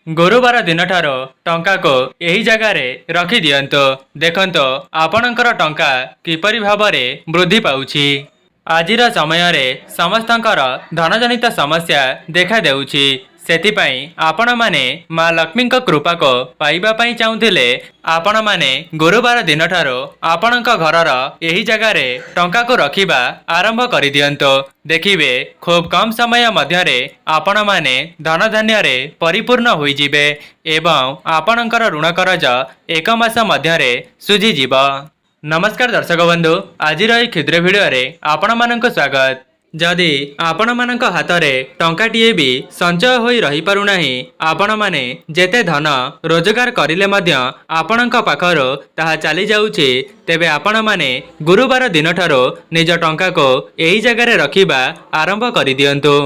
गुरुवार दिन ठारो टंका को एही जगार रखी दियंतो देखंतो आपणकर टंका किपरि भाबरे वृद्धि पाउछि। आजिर समय रे समस्तंकर धनजनित समस्या देखा देउछि। सेतिपाई आपण माने माँ लक्ष्मी कृपा को पाइबा पाई चाहुथिले आपण माने गुरुवार दिन ठारो आपणक घरर एही जगार टंका को रखिबा आरंभ करि दियंतो। देखिबे खूब कम समय मध्यरे आपण माने धन धान्य रे परिपूर्ण होई जिबे एवं आपणकर ऋण करज एक मास मध्यरे सुझी जिब। नमस्कार दर्शक बंधु, आजिर एही क्षुद्र भिडियो रे आपण मानक स्वागत। जदि आपण मानक हातरे टंकाटिए भी संचय होई रही पारु नाही, आपण माने जेते धन रोजगार करिले मध्य आपणक पाखरो ताहा चली जाउछि, तेबे आपण माने गुरुवार दिन ठारो निज टंका को एही जगार रखिबा आरंभ करि दियंतु।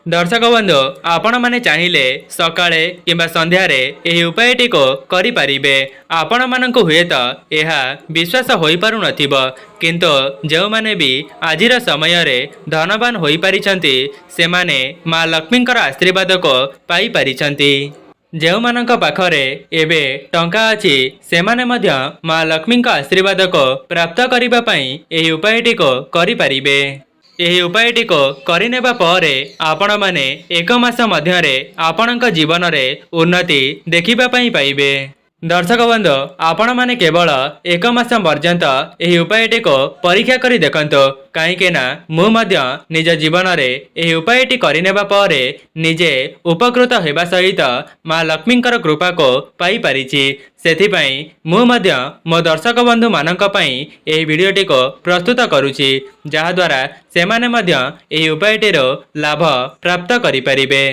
दर्शक बंधु, आपण माने चाहिए सकाळे किंबा संध्यारे एही उपायटी को करि पारिबे। आपण मानकु हुए तो यह विश्वास होई पारु नथिबो, किंतु जो माने भी आजिर समय रे धनवान होई पारिछंती से माने माँ लक्ष्मींकर आशीर्वाद को पाई पारिछंती। जो मानक पाखरे एबे टंका अछि से माने मध्य माँ लक्ष्मींक आशीर्वाद को प्राप्त करिबा पई एही उपायटी को करि पारिबे। एही उपायटी को करिनेबा परे आपण माने एक मास मध्यरे आपणक जीवन रे उन्नति देखिबा पई पाइबे। दर्शक बंधु, आपण माने केवल एक मास पर्यंत एही उपायटी को परीक्षा करी देखंतो, कहीं ना मु मध्य निज जीवन रे एही उपायटी करिनेबा परे निजे उपकृत हेबा सहित माँ लक्ष्मींकर कृपा को पाई पारिछि। सेथिपाई मु मध्य मो दर्शक बंधु मानक पई एही भिडियोटी को प्रस्तुत करूछि, जहा द्वारा सेमाने मध्य एही उपायटीरो लाभ प्राप्त करि परिबे।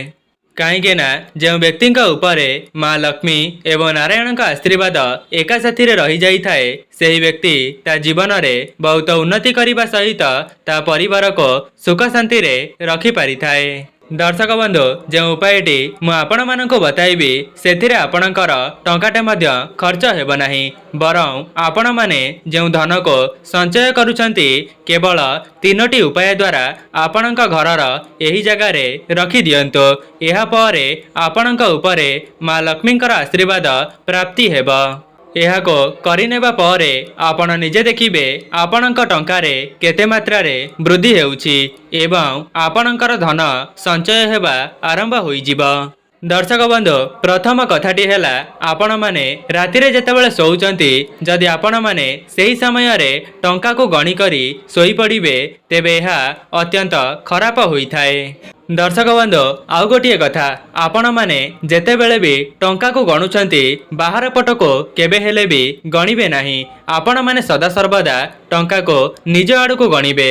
कहीं ना जो व्यक्ति उपरे माँ लक्ष्मी एवं नारायण का आशीर्वाद एका साथी रे रही जाई थाए, सही व्यक्ति ता जीवन रे बहुत उन्नति करने सहित ता परिवार को सुख शांति रे रखी पारि थाए। दर्शक बंधु, जो उपायटी मु आपण मानक बताइबी सेथिरे आपणकर टंकाटे मध्य खर्च हेब नाही, बरं आपण माने जो धन को संचय करूछंती केवल 3टी उपाय द्वारा आपणक घरर एही जगार रखी दियंतो। एहा परे आपणक उपरे माँ लक्ष्मींकर आशीर्वाद प्राप्ति हेब। एहाको करिनेबा परे आपण निजे देखिबे आपणक टंकारे केते मात्रारे वृद्धि हेउछि एवं आपणकर धन संचय हेबा आरंभ होई जिब। दर्शक बंधु, प्रथम कथाटी हैला आपण माने रातिरे जेतेबेले सोउचंती जदि आपण माने सेही समय रे टंका को गणी करी सोई पड़िबे तेबे एहा अत्यंत खराब होई थाए। दर्शक बंधु, आउ गोटे कथा, आपण माने जेतेबेले भी टंका को गणुचंती बाहर पट को केबे हेले भी गणिबे नाही। आपण माने सदा सर्वदा टंका को निज आड़ को गणिबे।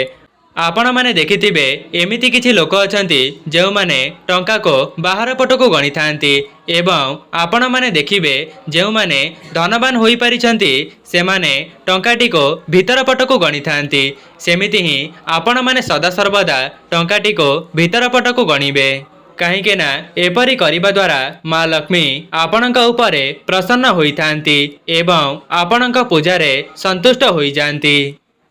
आपण माने देखिथिबे एमिति किछि लोक अछंती जो माने टंका को बाहर पट को गणी थांती एवं आपण माने देखिबे जो माने धनवान होई पारिछंती से माने टंकाटी को भीतर पट को गणी थांती। सेमिति ही आपण माने सदा सर्वदा टंकाटी को भीतर पट को गणिबे। कहीं ना एपरी करिबा द्वारा माँ लक्ष्मी आपणक उपरे प्रसन्न होई थांती एवं आपणक पूजारे संतुष्ट होई जांती।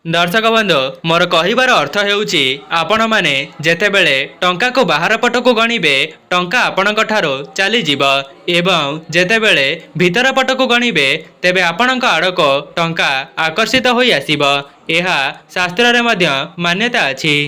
दर्शक बंधु, मोर कहिबार अर्थ हेउछि आपण माने जेतेबेले टंका को बाहर पट को गणिबे टंका आपणक ठारो चली जिब एवं जेतेबेले भीतर पट को गणिबे तेबे आपणक आड़को टंका आकर्षित होई आसिब। एहा शास्त्र रे मध्य मान्यता अछि।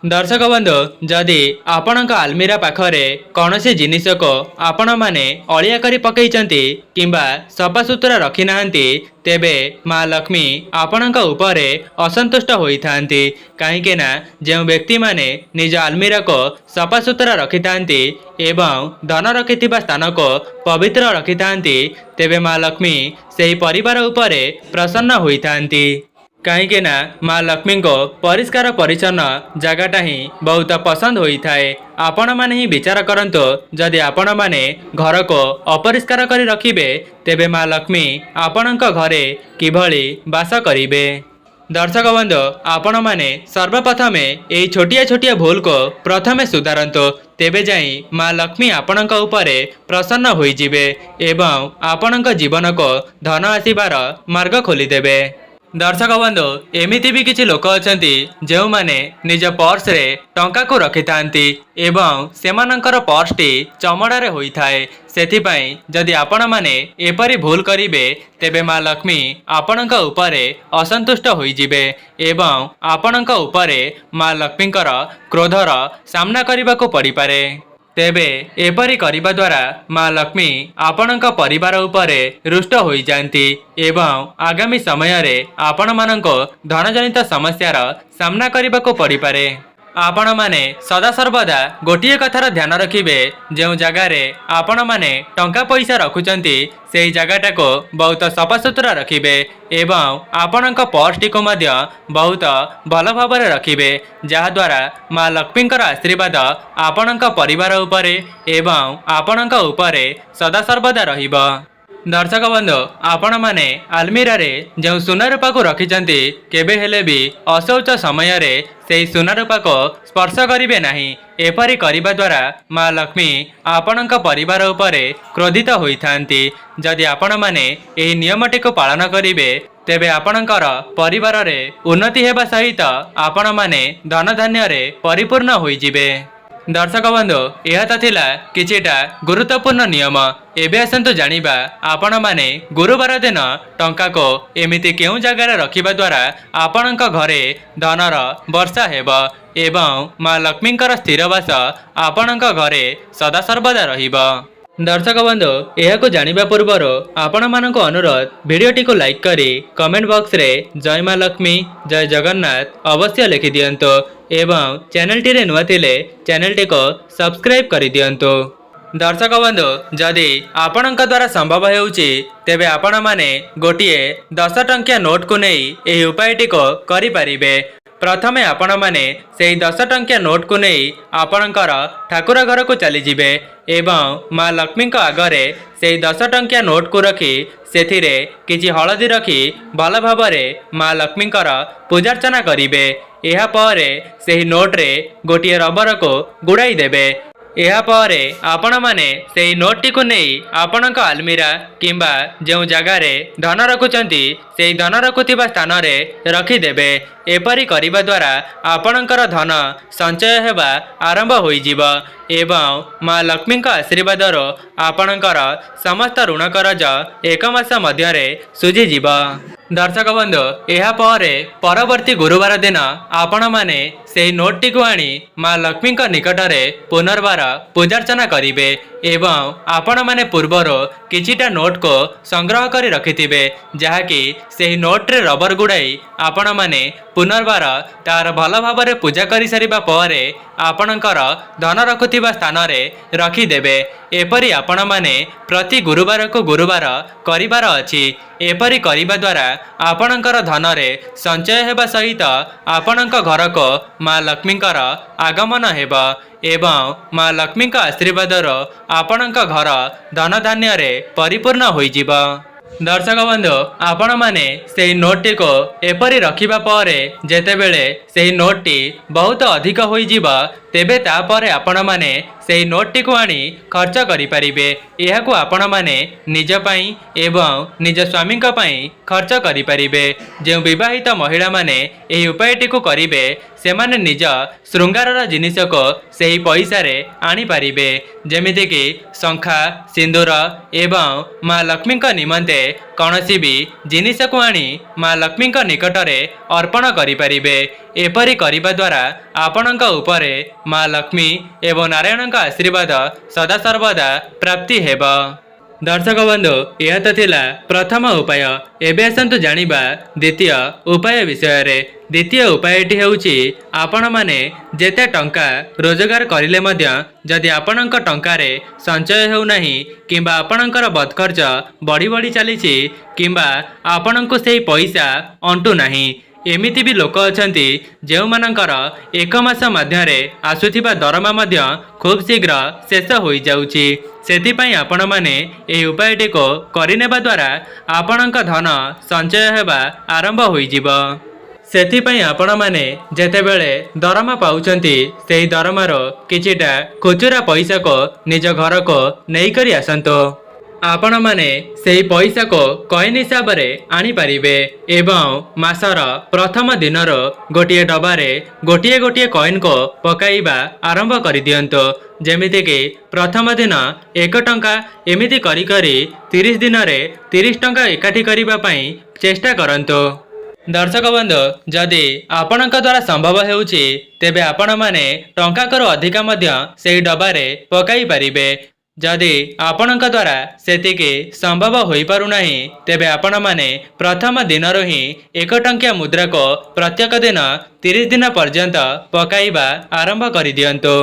दर्शक बंधु, जदि आपणक आलमीरा पाखरे कौनसी जिनिस को आपण माने अलिया करी पकईचंती किंबा सफासुतरा रखी नाहंती तेबे माँ लक्ष्मी आपणक उपरे असंतुष्ट होई थांती। कहीं ना जो व्यक्ति माने निज आलमीरा को सफासुतरा रखी थांती एवं धन रखिथिबा स्थान को पवित्र रखी थांती तेबे माँ लक्ष्मी सेही परिवार उपरे प्रसन्न होई थांती। कहीं ना माँ लक्ष्मी को परिष्कार परिच्छन्न जगटा ही बहुत पसंद होई थाए। आपण माने ही विचार करंतो, जदि आपण माने घर को अपरिष्कार करी रखिबे तेबे माँ लक्ष्मी आपणक घरे किभली वास करिबे। दर्शक बंधु, आपण माने सर्वप्रथमे एही छोटिया छोटिया भूल को प्रथमे सुधारंतो, तेबे जाई माँ लक्ष्मी आपणक उपरे प्रसन्न होई जिबे एवं आपणक जीवन को धन आसीबार मार्ग खोली देबे। दर्शक बंधु एमिति भी किछि लोक अछंती जेउ माने निज पर्स रे टंका को रखि थांती एवं सेमानंकर पर्स टी चमड़ा रे होई थाए। सेथिपाई जदि आपण माने एपरि भूल करिवे तेबे मां लक्ष्मी आपणक उपरे असंतुष्ट होई जिवे एवं आपणक उपरे मां लक्ष्मीकर क्रोधर सामना करबाको पड़ी पारे। तेबे एपरि करिबा द्वारा मां लक्ष्मी आपणक परिवार उपरे रुष्ट होई जांती एवं आगामी समय रे आपण मानको धनजनित समस्यार सामना करबाको पड़ी पारे। आपण माने सदा सर्वदा गोटिए कथार ध्यान रखिबे जो जगार आपण माने टंका पैसा रखुचंती सेही जगाटा को बहुत सफासुतरा रखिबे एवं आपणक पर्स टी को मध्य बहुत भल भाव रखिबे जहाद्वारा मां लक्ष्मीकर आशीर्वाद आपणक परिवार उपरे एवं आपणक उपरे सदा सर्वदा रहिबो। दर्शक बंधु आपण माने आलमीरा रे जो सुना रूपा को रखिचंती केबे हेले भी अशौच समय रे सेही सुना रूपा को स्पर्श करिवे नाही। एपरि करिबा द्वारा मां लक्ष्मी आपणक परिवार उपरे क्रोधित होइथांती। जदि आपण माने एही नियमटी को पालन करिवे तेबे आपणकर परिवार रे उन्नति हेबा सहित आपण माने धन धान्य रे परिपूर्ण होई जिवे। दर्शक बंधु यह तो थिला किछिटा गुरुत्वपूर्ण नियम। एबे आसंतु जानिबा आपण माने गुरुवार दिन टंका को एमिति केउ जगार रखिबा द्वारा आपणक घरे धनर वर्षा हेब एवं मां लक्ष्मीकर स्थिरवास आपणक घरे सदा सर्वदा रहिबो। दर्शक बंधु यह जानिबा पूर्वर आपण मानको अनुरोध वीडियोटी को लाइक करी कमेंट बॉक्स रे जय मां लक्ष्मी जय जगन्नाथ अवश्य लिखि दियंतो एवं चैनल टी रे नुआ थिले चैनल टी को सब्सक्राइब करि दियंतो। दर्शक बंधु जदि आपणक द्वारा संभव हेउची तेबे आपण माने गोटिए 10 टंकिया नोट को नहीं एही उपायटी को करि परिबे। प्रथमे आपण माने सेही 10 टंकिया नोट को नहीं आपणकर ठाकुर घर को चली जिबे एवं मां लक्ष्मी आगरे सेही 10 टंकिया नोट को रखी सेथिरे किछि हळदी रखी भल भावरे मां लक्ष्मीकर पूजार्चना करिवे। एहा परे सेही नोट रे गोटिए रबर को गुड़ाई देबे। एहा परे आपण माने सेही नोट टी को नहीं आपणक आलमीरा किंबा जो जगार धन रखुचंती सेही धन रखुथिबा स्थान रे रखी देबे। एपरि करिबा द्वारा आपणकर धन संचय हेबा आरंभ होई जिवो एवं मां लक्ष्मीक आशीर्वाद आपणकर समस्त ऋण करज एक मास मध्यरे सुझी जिवो। दर्शक बंधु एहा परे परवर्ती गुरुवार दिन आपण माने सेही नोट टी को आनी मां लक्ष्मी निकट रे पुनर्बार पूजार्चना करिवे एवं आपण माने पूर्वर किछिटा नोट को संग्रह करी रखिथिबे जहाँकि सेही नोट रे रबर गुड़ाई आपण माने पुनर्बार तार भल भाव रे पूजा करि सारिबा परे आपणकर धन रखुथिबा स्थान रे रखिदेबे। एपरि आपण माने प्रति गुरुवार को गुरुवार करिबार अछि। एपरि करिबा द्वारा आपणकर धन रे संचय हेबा सहित आपणक घर को मां लक्ष्मीकर आगमन हेबा एवं मां लक्ष्मीक आशीर्वाद आपणक घर धन धान्य रे परिपूर्ण होई जिवो। दर्शक बंधु आपण माने सेही नोट टी को एपरि रखिबा परे जेतेबेले सेही नोट टी बहुत अधिक होई जिवो तेबे तापरे आपण माने सेही नोट टी को आनी खर्च करि परिबे। एहाकु आपण माने निज पई एवं निज स्वामी का पई खर्च करि परिबे। जो विवाहित महिला माने एही उपायटी को करिवे सेमाने निज श्रृंगारर जिनिस को सेही पैसा रे आनी पारिबे जेमिति कि शंखा सिंदूर एवं मां लक्ष्मी निमंते कौनसी भी जिनिस को आनी मां लक्ष्मी निकट रे अर्पण करि परिबे। एपरि करिबा द्वारा आपणक उपरे मां लक्ष्मी एवं नारायणक आशीर्वाद सदा सर्वदा प्राप्ति हेब। दर्शक बंधु यह तो थिला प्रथम उपाय। एबे आसंतु जानिबा द्वितीय उपाय विषय रे। द्वितीय उपायटी हेउची आपण माने जेते टंका रोजगार करिले मध्य जदि आपणक टंकारे संचय हेउ नाही किंबा आपणकर बदखर्च बढ़ी बढ़ी चलीछि किंबा आपणको सेही पैसा अंटू नाही। एमिति भी लोक अछंती जेउ मानकर एक मास मध्यरे आसुथिबा दरमा मध्य खूब शीघ्र शेष होई जाउछि। सेथिपाई आपण माने एही उपायटी को करिनेबा द्वारा आपणक धन संचय हेबा आरंभ होई जिवो। सेथिपाई आपण माने जेतेबेले दरमा पाउचंती सेही दरमारो किछिटा खुचुरा पैसा को निज घर को नेई करी आसंतो। आपण माने सेही पैसा को कॉइन हिसाब रे आनी परिबे एवं मासर प्रथम दिनर गोटिए डबारे गोटिए गोटिए कॉइन को पकाइबा आरंभ करि दियंतो। जेमिति कि प्रथम दिन 1 टंका एमिति करी करी 30 दिन रे 30 टंका एकाठी करिबा पई चेष्टा करंतो। दर्शक बंधु जदि आपणक द्वारा संभव हेउची तेबे आपण माने टंका करो अधिका मध्य सेही डबारे पकाई परिबे। जदि आपणक द्वारा सेतिके संभव होई पारु नाही तेबे आपण माने प्रथम दिनरो ही 1 टंकिया मुद्रा को प्रत्येक दिन 30 दिन पर्यंत पकाइबा आरंभ करि दियंतो।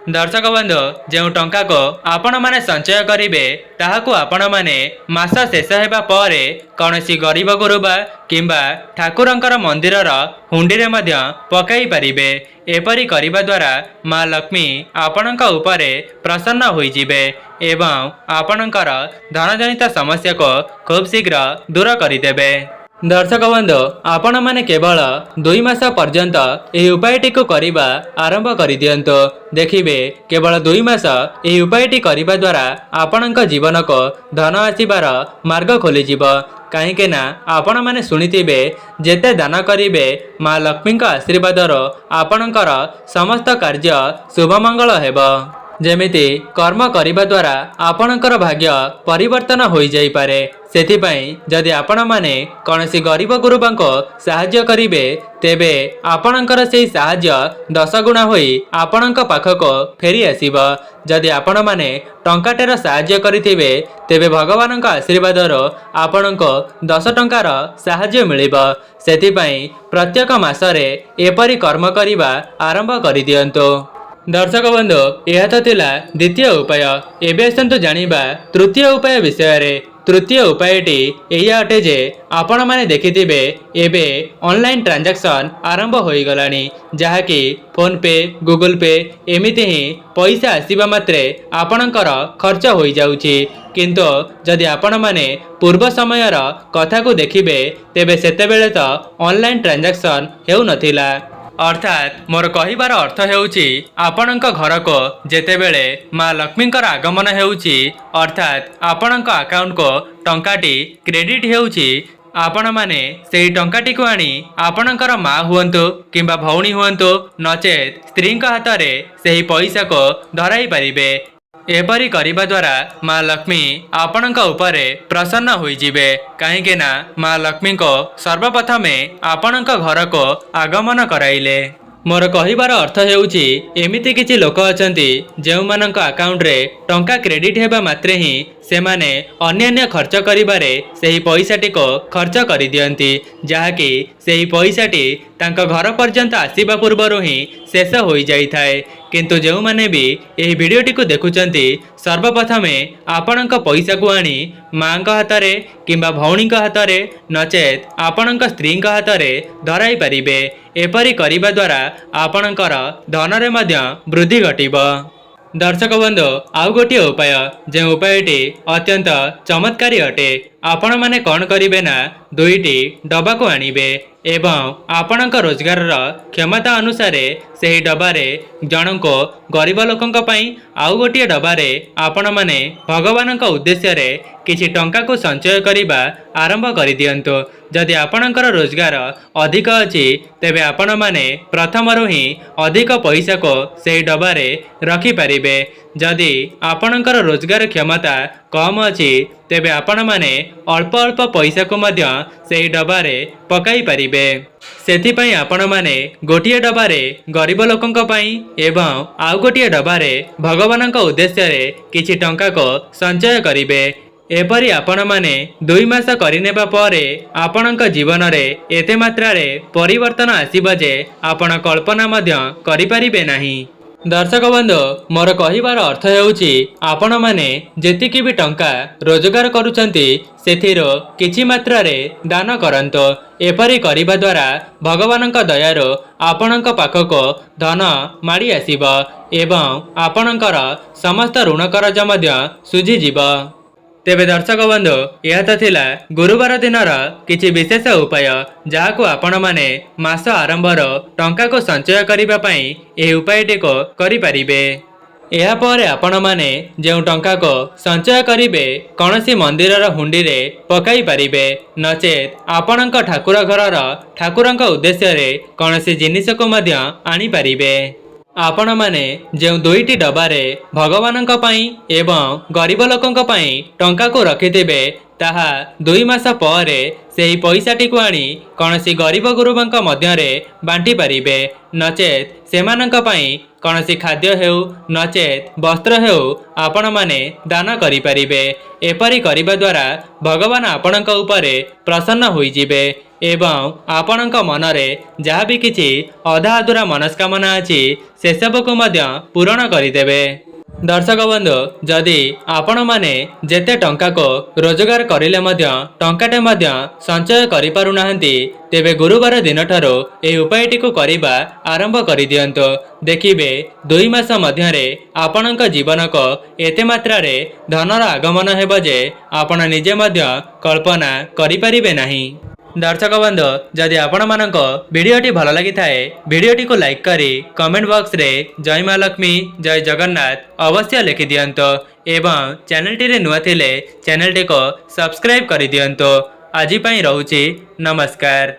दर्शक बंधु जो टंका को आपण माने संचय करिवे ताहाकु आपण माने मास शेष हेबा परे कौनसी गरीब गुरुबा किंबा ठाकुरंकर मंदिरर हुंडी रे मध्य पकाई परिबे। एपरी करिबा द्वारा माँ लक्ष्मी आपणक उपरे प्रसन्न होई जिबे एवं आपणकर धनजनित समस्या को खूब शीघ्र दूर करिदेबे। दर्शक बंधु आपण माने केवल 2 मास पर्यंत एही उपायटी को करिबा आरंभ करि दियंतो। देखिबे केवल 2 मास एही उपायटी करिबा द्वारा आपणक जीवन को धन आसीबार मार्ग खोली जिवो। कहीं ना आपण माने सुनिथिबे जेते दान करिवे माँ लक्ष्मी आशीर्वादर आपणकर समस्त कार्य शुभमंगल हेबो। जेमिति कर्म करिबा द्वारा आपणकर भाग्य परिवर्तन होई जाई पारे। सेथिपाई जदि आपण माने कौनसी गरीब गुरुबांको साहाय्य करिवे तेबे आपणकर सेही साहाय्य 10 गुणा होई आपणक पाखको फेरी आसीबो। जदि आपण माने टंकाटेर साहाय्य करिथिबे तेबे भगवानक आशीर्वादर आपणको 10 टंकार साहाय्य मिलिबो। सेथिपाई प्रत्येक मासरे एपरी कर्म करिबा आरंभ करि दियंतो। दर्शक बंधु यह तो थिला द्वितीय उपाय। एबे आसंतु जानिबा तृतीय उपाय विषय रे। तृतीय उपायटी एया अटे जे आपण माने देखिथिबे एबे ऑनलाइन ट्रांजैक्शन आरंभ होई गलानी जहाँकि फोन पे गूगल पे एमिति ही पैसा आसीबा मात्रे आपणकर खर्च होई जाउची। किंतु जदि आपण माने पूर्व समयर कथा को देखिबे तेबे सेतेबेले तो ऑनलाइन ट्रांजैक्शन हेउ नथिला। अर्थात मोर कहिबार अर्थ हेउची आपणक घर को जेतेबेले माँ लक्ष्मींकर आगमन हेउची अर्थात आपणक अकाउंट को टंकाटी क्रेडिट हेउची आपण माने सेही टंकाटी को आनी आपणकर माँ हुअंतु किंबा भौणी हुअंतु नचेत स्त्रींक हातरे सेही पैसा को धराई परिबे। एपरी करिबा द्वारा माँ लक्ष्मी आपणक उपरे प्रसन्न होई जिबे। कहीं ना माँ लक्ष्मी को सर्वप्रथमे आपणक घर को आगमन कराइले। मोर कहिबार अर्थ हेउची एमिति किछि लोक अछंती जेउमानक अकाउंट रे टंका क्रेडिट हेबा मात्रे ही सेमाने अन्य खर्च करिबारे सेही पैसाटी को खर्च करि दियंती जहाँकि सेही पैसाटी तांक घर पर्यंत आसीबा पूर्वरु ही शेष होई जाई थाए। किंतु जो माने भी एही वीडियोटी को देखुचंती सर्वप्रथमे आपणक पैसा को आनी माँक हातरे किंबा भौणीक हातरे नचेत आपणक स्त्रींक हातरे धराई परिबे। एपरी करिबा द्वारा आपणकर धनरे मध्य वृद्धि घटिबो। दर्शक बंधु आउ गोटे उपाय जो उपायटी अत्यंत चमत्कारी अटे। आपण माने कौन करिवे ना 2टी डबा को आनिबे एवं आपणक रोजगार क्षमता अनुसार सेही डबारे जनको गरीब लोकंक पई आउ गोटे डबारे आपण माने भगवानक उद्देश्य रे किछि टंका को संचय करिबा आरंभ करि दियंतो। जदि आपणकर रोजगार अधिक अछि तेबे आपण माने प्रथमरु ही अधिक पैसा को सेही डबारे रखि परिबे। जदि आपणकर रोजगार क्षमता कम अछि तेबे आपण माने अल्प अल्प पैसा को मध्य सेही डबारे पकाई परिबे। सेथिपई आपण माने गोटिए डबारे गरीब लोकंक पई एवं आउ गोटिए डबारे भगवानक उद्देश्य रे किछि टंका को संचय करिवे। एपरी आपण माने 2 मास करिनेबा परे आपणक जीवन रे एते मात्रा रे परिवर्तन आसीबा जे आपण कल्पना मध्य करि परिबे नाही। दर्शक बंधु मोर कहिबार अर्थ हेउची आपण माने जेतिकी भी टंका रोजगार करूचंती सेथिरो किछि मात्रा रे दान करंतो। एपरी करिबा द्वारा भगवानक दयारो आपणक पाखको धन माड़ी आसीबो एवं आपणकर समस्त ऋण करज मध्य सुझी जिवो। तेबे दर्शक बंधु यह तो थिला गुरुवार दिनर किछि विशेष उपाय जहाको आपण माने मास आरंभर टंका को संचय करिबा पई एही उपायटी को करि परिबे। एहापर आपणमाने जो टंका को संचय करिवे कौनसी मंदिरर हुंडीरे पकाई पारिबे नचेत आपणक ठाकुर घरर ठाकुरଙ୍କ उद्देश्य कौनसी जिनिस को मध्य आनी पारिबे। आपण माने जो दुईटी डबारे भगवानଙ୍କ ପାଇଁ एवं गरीब लोकଙ୍କ ପାଇଁ टंका को रखिथिबे ताहा 2 मास ପରେ ସେହି पैसाटी को आनी कौनसी गरीब गुरुबंक मध्यरे बांटी पारिबे नचेत सेमानଙ୍କ ପାଇଁ कौनसी खाद्य हेउ नचेत वस्त्र हेउ आपण माने दान करि पारिबे। एपरि करिबा द्वारा भगवान आपणଙ୍କ उपरे प्रसन्न होई जिबे एवं आपणଙ୍କ मनरे जहाँ भी किछि अधा अधूरा मनस्कामना अछि से सब को मध्य पूरण करिदेबे। दर्शक बंधु जदि आपण माने जेते टंका को रोजगार करिले मध्य टंकाटे मध्य संचय करि पारु नाहंती तेबे गुरुवार दिन ठारो ए उपायटी को करिबा आरंभ करि दियंतो। देखिबे 2 मास मध्यरे आपणଙ୍କ जीवन को एते मात्रा रे धनर आगमन हेबो जे आपण निजे मध्य कल्पना करि परिबे नाही। दर्शक बंधु जदि आपण मानक वीडियोटी भल लगी थाए वीडियोटी को लाइक करी कमेंट बॉक्स रे जय मां लक्ष्मी जय जगन्नाथ अवश्य लिखि दियंतो एवं चैनल टी रे नुआ थिले चैनल टी को सब्सक्राइब करि दियंतो। आजि पई रहउची नमस्कार।